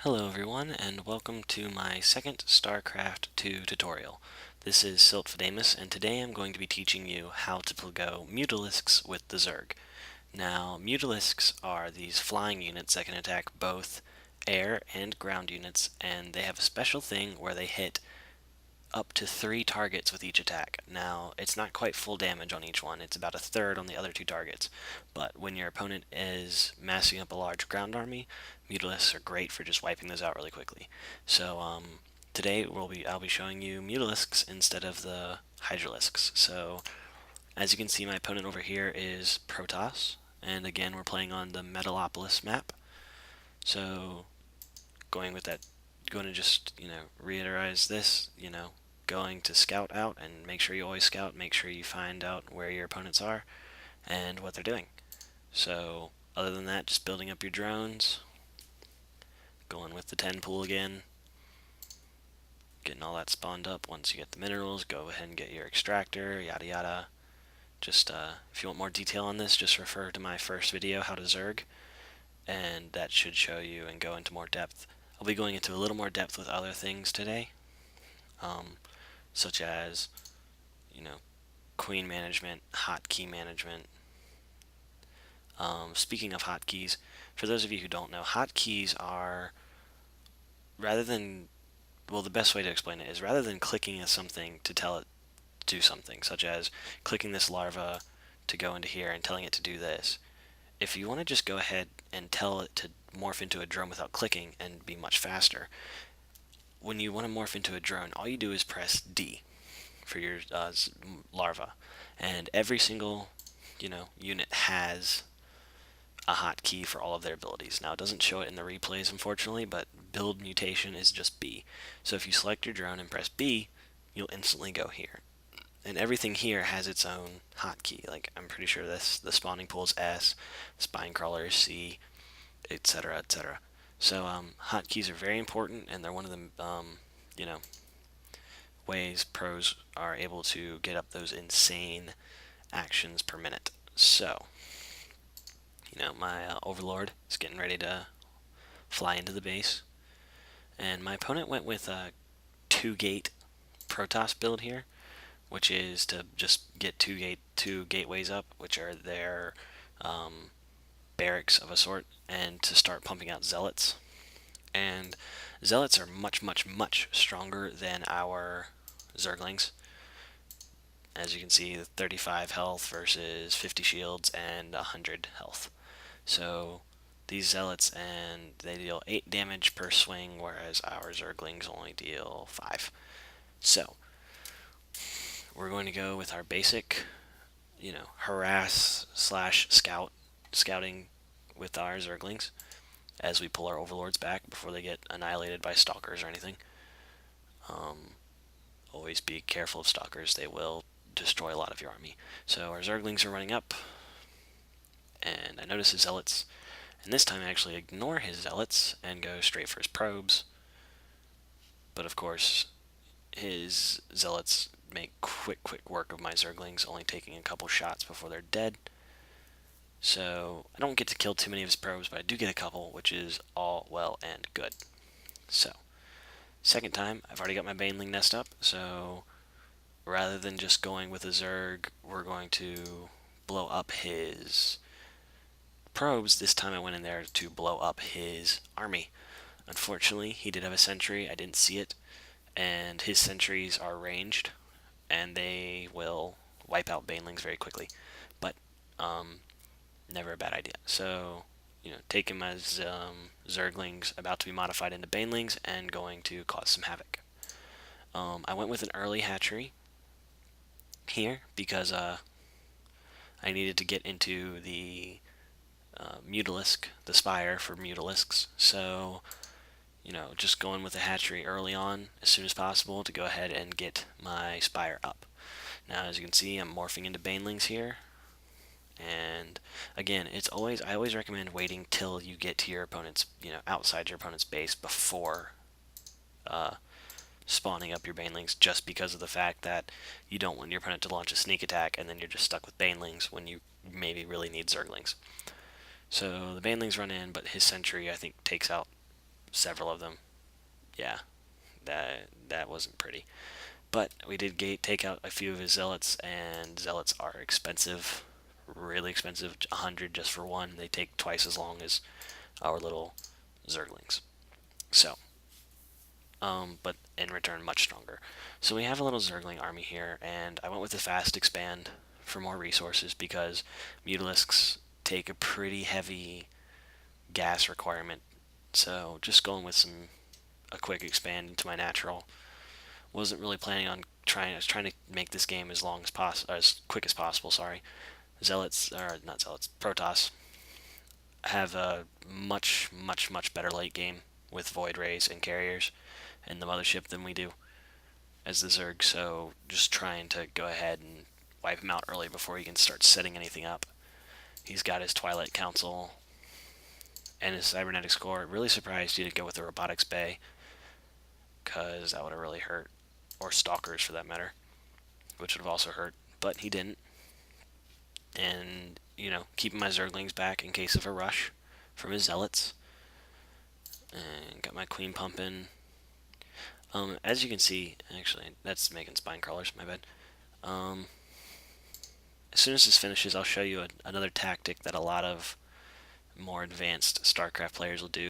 Hello everyone, and welcome to my second Starcraft 2 tutorial. This is Siltfidamus, and today I'm going to be teaching you how to go Mutalisks with the Zerg. Now, Mutalisks are these flying units that can attack both air and ground units, and they have a special thing where they hit up to 3 targets with each attack. Now, it's not quite full damage on each one, it's about a third on the other 2 targets. But when your opponent is massing up a large ground army, Mutalisks are great for just wiping those out really quickly. So, today I'll be showing you Mutalisks instead of the Hydralisks. So, as you can see, my opponent over here is Protoss, and again, we're playing on the Mutalisks map. So, going with that, going to just, reiterate this, going to scout out and make sure you always scout, make sure you find out where your opponents are and what they're doing. So, other than that, just building up your drones, going with the 10 pool again, getting all that spawned up. Once you get the minerals, go ahead and get your extractor, yada yada. Just, if you want more detail on this, just refer to my first video, How to Zerg, and that should show you and go into more depth. I'll be going into a little more depth with other things today, such as, queen management, hotkey management. Speaking of hotkeys, for those of you who don't know, hotkeys are, rather than, well, the best way to explain it is rather than clicking at something to tell it to do something, such as clicking this larva to go into here and telling it to do this, if you want to just go ahead and tell it to morph into a drone without clicking and be much faster, when you want to morph into a drone, all you do is press D for your larva, and every single unit has a hotkey for all of their abilities. Now, it doesn't show it in the replays, unfortunately, but build mutation is just B. So if you select your drone and press B, you'll instantly go here. And everything here has its own hotkey. Like, I'm pretty sure the spawning pool is S, spine crawler is C, etc., etc. So, hotkeys are very important, and they're one of the, ways pros are able to get up those insane actions per minute. So, my overlord is getting ready to fly into the base, and my opponent went with a 2-gate Protoss build here, which is to just get two gateways up, which are their barracks of a sort, and to start pumping out zealots. And zealots are much, much, much stronger than our Zerglings. As you can see, 35 health versus 50 shields and 100 health. So these zealots, and they deal 8 damage per swing, whereas our Zerglings only deal 5. So we're going to go with our basic, harass slash scouting with our Zerglings as we pull our overlords back before they get annihilated by stalkers or anything. Always be careful of stalkers, they will destroy a lot of your army. So our Zerglings are running up, and I notice his zealots, and this time I actually ignore his zealots and go straight for his probes. But of course, his zealots make quick work of my Zerglings, only taking a couple shots before they're dead. So I don't get to kill too many of his probes, but I do get a couple, which is all well and good. So, second time, I've already got my Baneling nest up, so rather than just going with a Zerg, we're going to blow up his probes. This time I went in there to blow up his army. Unfortunately, he did have a sentry, I didn't see it, and his sentries are ranged, and they will wipe out Banelings very quickly. But, never a bad idea. So, take him as Zerglings about to be modified into Banelings and going to cause some havoc. I went with an early hatchery here because I needed to get into the Mutalisk, the spire for Mutalisks. So, just going with a hatchery early on as soon as possible to go ahead and get my spire up. Now, as you can see, I'm morphing into Banelings here. And again, I always recommend waiting till you get to your opponent's, outside your opponent's base before spawning up your Banelings, just because of the fact that you don't want your opponent to launch a sneak attack and then you're just stuck with Banelings when you maybe really need Zerglings. So the Banelings run in, but his sentry, I think, takes out several of them. Yeah, that wasn't pretty. But we did take out a few of his zealots, and zealots are expensive, really expensive. 100 just for one. They take twice as long as our little Zerglings. So, but in return, much stronger. So we have a little Zergling army here, and I went with the fast expand for more resources because Mutalisks take a pretty heavy gas requirement. So just going with a quick expand into my natural. Wasn't really planning on trying. I was trying to make this game as long as possible, as quick as possible. Sorry, Zealots or not Zealots, Protoss have a much better late game with Void Rays and carriers and the mothership than we do as the Zerg. So just trying to go ahead and wipe him out early before he can start setting anything up. He's got his Twilight Council and his Cybernetics Core. Really surprised he didn't go with the Robotics Bay, because that would have really hurt. Or Stalkers for that matter, which would have also hurt. But he didn't. And, keeping my Zerglings back in case of a rush from his Zealots. And got my Queen pumping. As you can see, actually, that's making spine crawlers, my bad. As soon as this finishes, I'll show you another tactic that a lot of more advanced StarCraft players will do.